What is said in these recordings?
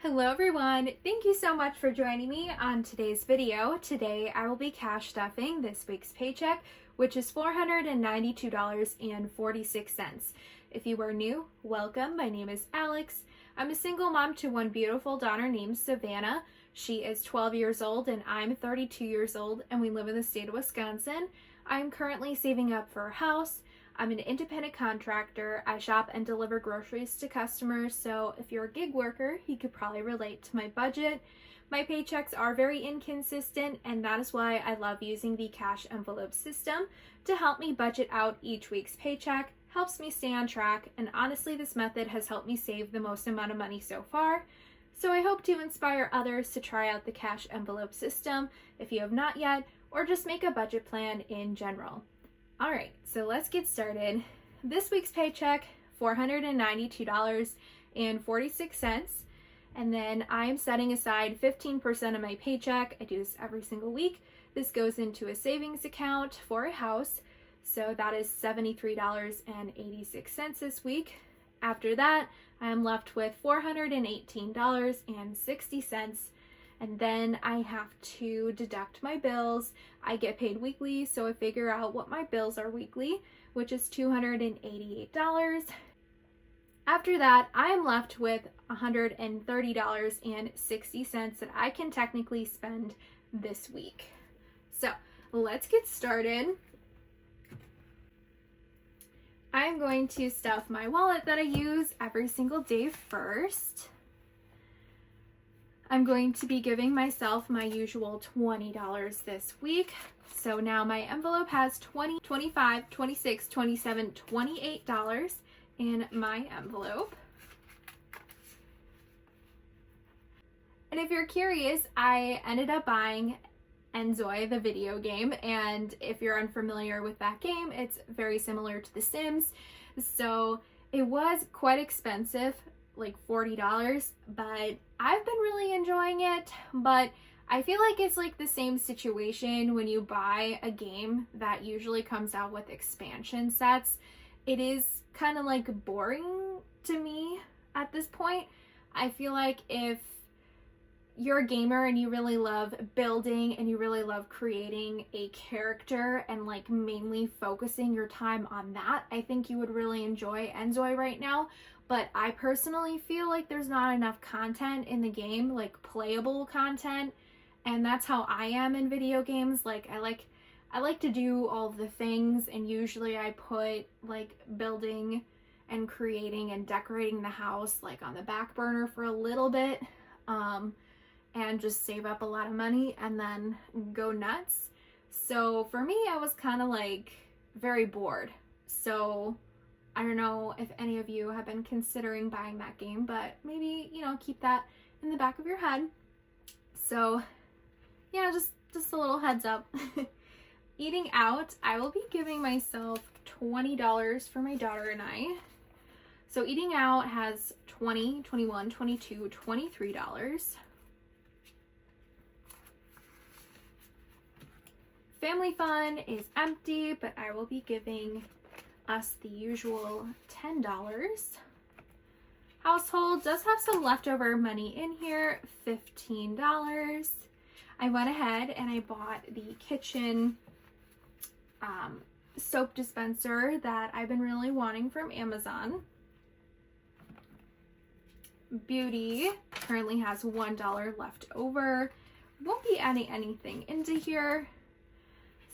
Hello everyone, thank you so much for joining me on today's video. Today I will be cash stuffing this week's paycheck, which is $492.46. If you are new, welcome. My name is Alex. I'm a single mom to one beautiful daughter named Savannah. She is 12 years old and I'm 32 years old, and we live in the state of Wisconsin. I'm currently saving up for a house. I'm an independent contractor. I shop and deliver groceries to customers, so if you're a gig worker, you could probably relate to my budget. My paychecks are very inconsistent, and that is why I love using the cash envelope system to help me budget out each week's paycheck. Helps me stay on track, and honestly, this method has helped me save the most amount of money so far. So I hope to inspire others to try out the cash envelope system if you have not yet, or just make a budget plan in general. Alright, so let's get started. This week's paycheck, $492.46, and then I'm setting aside 15% of my paycheck. I do this every single week. This goes into a savings account for a house, so that is $73.86 this week. After that, I am left with $418.60. And then I have to deduct my bills. I get paid weekly, so I figure out what my bills are weekly, which is $288. After that, I am left with $130.60 that I can technically spend this week. So let's get started. I'm going to stuff my wallet that I use every single day first. I'm going to be giving myself my usual $20 this week. So now my envelope has $20, $25, $26, $27, $28 in my envelope. And if you're curious, I ended up buying Enjoy, the video game, and if you're unfamiliar with that game, it's very similar to The Sims. So it was quite expensive, like $40, but I've been really enjoying it. But I feel like it's like the same situation when you buy a game that usually comes out with expansion sets. It is kind of like boring to me at this point. I feel like if you're a gamer and you really love building and you really love creating a character and like mainly focusing your time on that, I think you would really enjoy right now. But I personally feel like there's not enough content in the game, like playable content, and that's how I am in video games. Like I like to do all the things, and usually I put like building and creating and decorating the house like on the back burner for a little bit, and just save up a lot of money and then go nuts. So for me, I was kind of like very bored. So I don't know if any of you have been considering buying that game, but maybe, keep that in the back of your head. So yeah, just a little heads up. Eating out, I will be giving myself $20 for my daughter and I. So eating out has $20, $21, $22, $23. Family fun is empty, but I will be giving us the usual $10. Household does have some leftover money in here, $15. I went ahead and I bought the kitchen soap dispenser that I've been really wanting from Amazon. Beauty currently has $1 left over. Won't be adding anything into here.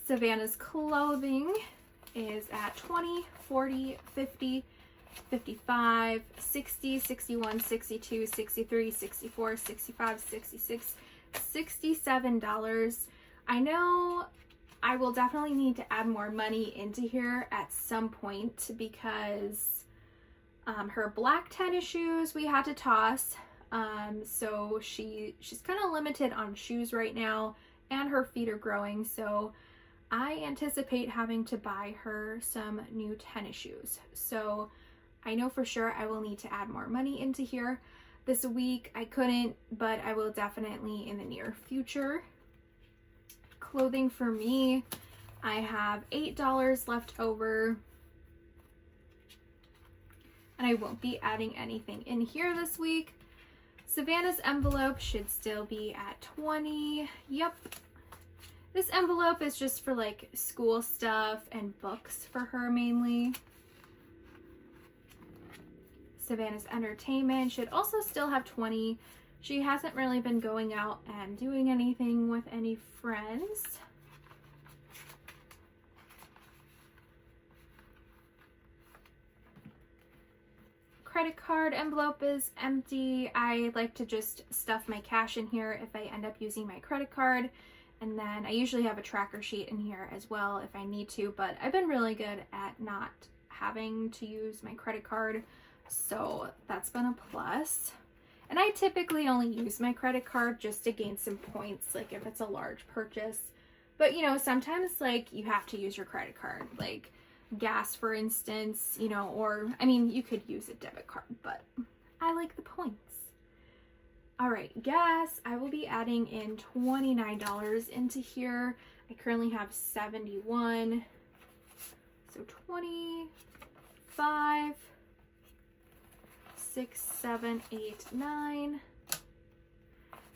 Savannah's clothing is at 20, 40, 50, 55, 60, 61, 62, 63, 64, 65, 66, $67. I know I will definitely need to add more money into here at some point because her black tennis shoes we had to toss. So she's kind of limited on shoes right now, and her feet are growing, so I anticipate having to buy her some new tennis shoes. So I know for sure I will need to add more money into here. This week I couldn't, but I will definitely in the near future. Clothing for me, I have $8 left over. And I won't be adding anything in here this week. Savannah's envelope should still be at 20. Yep. This envelope is just for like school stuff and books for her mainly. Savannah's entertainment should also still have 20. She hasn't really been going out and doing anything with any friends. Credit card envelope is empty. I like to just stuff my cash in here if I end up using my credit card. And then I usually have a tracker sheet in here as well if I need to, but I've been really good at not having to use my credit card, so that's been a plus. And I typically only use my credit card just to gain some points, like if it's a large purchase. But you know, sometimes like you have to use your credit card, like gas for instance, you know, or I mean you could use a debit card, but I like the points. All right, gas, I will be adding in $29 into here. I currently have 71, so 25, 6, 7, 8, 9.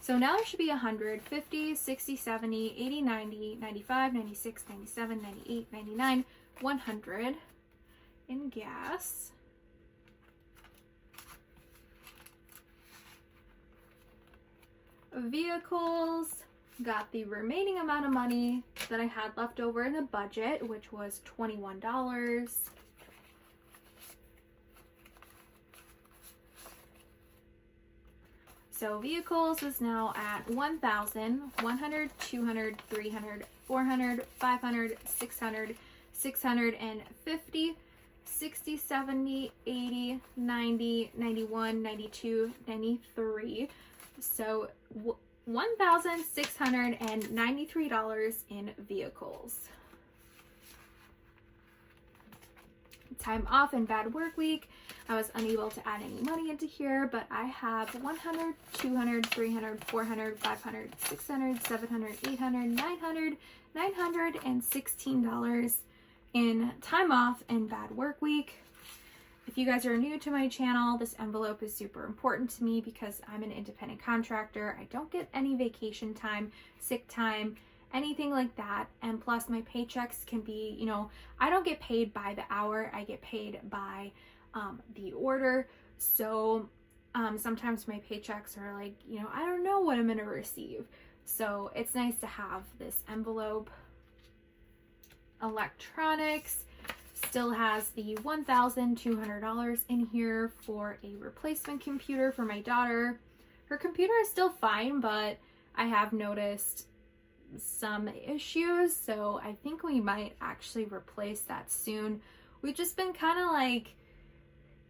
So now there should be 100, 50, 60, 70, 80, 90, 95, 96, 97, 98, 99, 100 in gas. Vehicles, got the remaining amount of money that I had left over in the budget, which was $21. So vehicles is now at 1,000, 100, 200, 300, 400, 500, 600, 650, 60, 70, 80, 90, 91, 92, 93. So $1,693 in vehicles. Time off and bad work week. I was unable to add any money into here, but I have 100, 200, 300, 400, 500, 600, 700, 800, 900, $916 in time off and bad work week. If you guys are new to my channel, this envelope is super important to me because I'm an independent contractor. I don't get any vacation time, sick time, anything like that. And plus my paychecks can be, you know, I don't get paid by the hour. I get paid by the order. So sometimes my paychecks are like, you know, I don't know what I'm going to receive. So it's nice to have this envelope. Electronics still has the $1,200 in here for a replacement computer for my daughter. Her computer is still fine, but I have noticed some issues, so I think we might actually replace that soon. We've just been kind of like,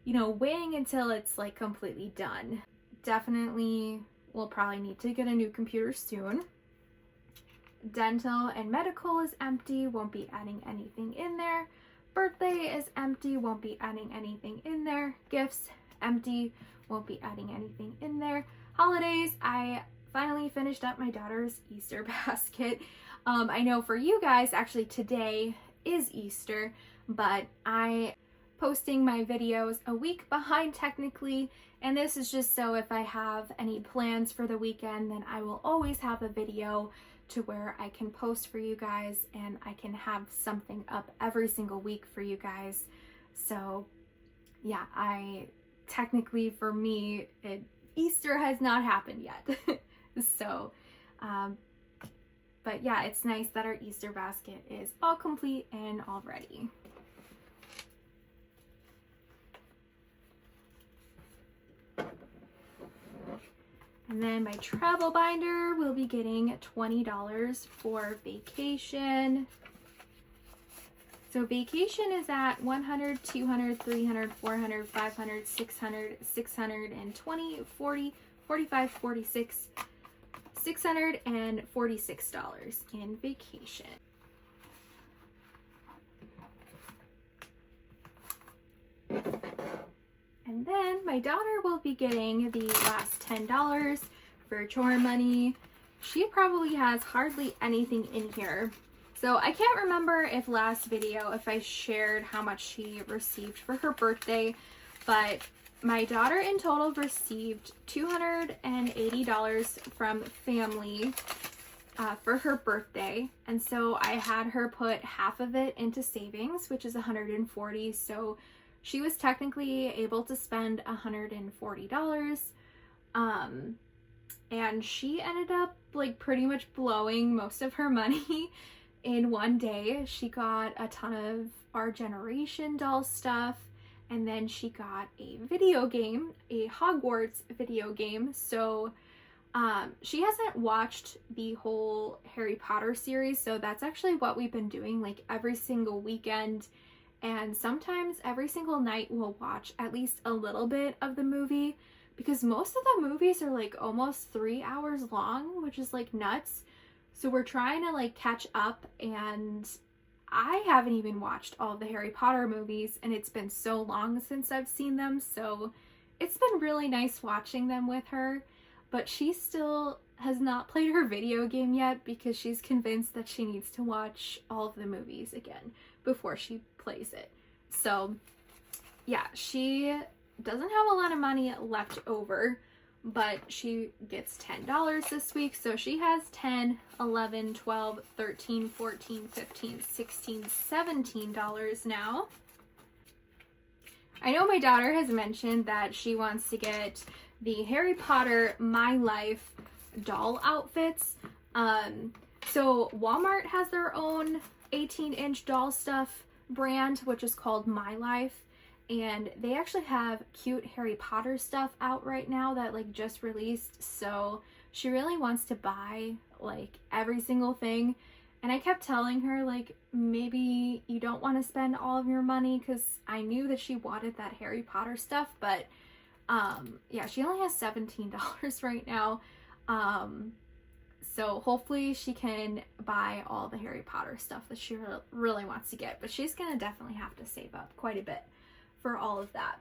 you know, waiting until it's like completely done. Definitely we'll probably need to get a new computer soon. Dental and medical is empty, won't be adding anything in there. Birthday is empty, won't be adding anything in there. Gifts, empty, won't be adding anything in there. Holidays, I finally finished up my daughter's Easter basket. I know for you guys, actually today is Easter, but I posting my videos a week behind technically, and this is just so if I have any plans for the weekend, then I will always have a video to where I can post for you guys and I can have something up every single week for you guys. So yeah, I technically for me, Easter has not happened yet. So, but yeah, it's nice that our Easter basket is all complete and all ready. And then my travel binder will be getting $20 for vacation. So vacation is at 100, 200, 300, 400, 500, 600, 620, 40, 45, 46, $646 in vacation. And then my daughter will be getting the last $10 for chore money. She probably has hardly anything in here. So I can't remember if last video, if I shared how much she received for her birthday, but my daughter in total received $280 from family for her birthday, and so I had her put half of it into savings, which is $140, so she was technically able to spend $140. And she ended up like pretty much blowing most of her money in one day. She got a ton of Our Generation doll stuff, and then she got a video game, a Hogwarts video game. So she hasn't watched the whole Harry Potter series, so that's actually what we've been doing like every single weekend, and sometimes every single night we'll watch at least a little bit of the movie, because most of the movies are like almost 3 hours long, which is like nuts. So we're trying to like catch up, and I haven't even watched all of the Harry Potter movies, and it's been so long since I've seen them, so it's been really nice watching them with her. But she still has not played her video game yet because she's convinced that she needs to watch all of the movies again before she plays it. So yeah, she doesn't have a lot of money left over, but she gets $10 this week, so she has $10, $11, $12, $13, $14, $15, $16, $17 now. I know my daughter has mentioned that she wants to get the Harry Potter My Life doll outfits. So Walmart has their own 18-inch doll stuff brand, which is called My Life. And they actually have cute Harry Potter stuff out right now that like just released, so she really wants to buy like every single thing. And I kept telling her like, maybe you don't want to spend all of your money, because I knew that she wanted that Harry Potter stuff, but yeah, she only has $17 right now. So hopefully she can buy all the Harry Potter stuff that she really wants to get, but she's gonna definitely have to save up quite a bit for all of that.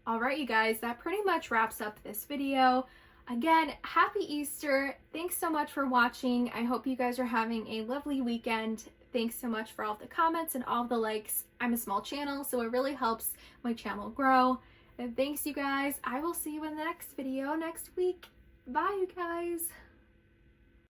All right, you guys, that pretty much wraps up this video. Again, happy Easter. Thanks so much for watching. I hope you guys are having a lovely weekend. Thanks so much for all the comments and all the likes. I'm a small channel, so it really helps my channel grow. And thanks, you guys. I will see you in the next video next week. Bye, you guys.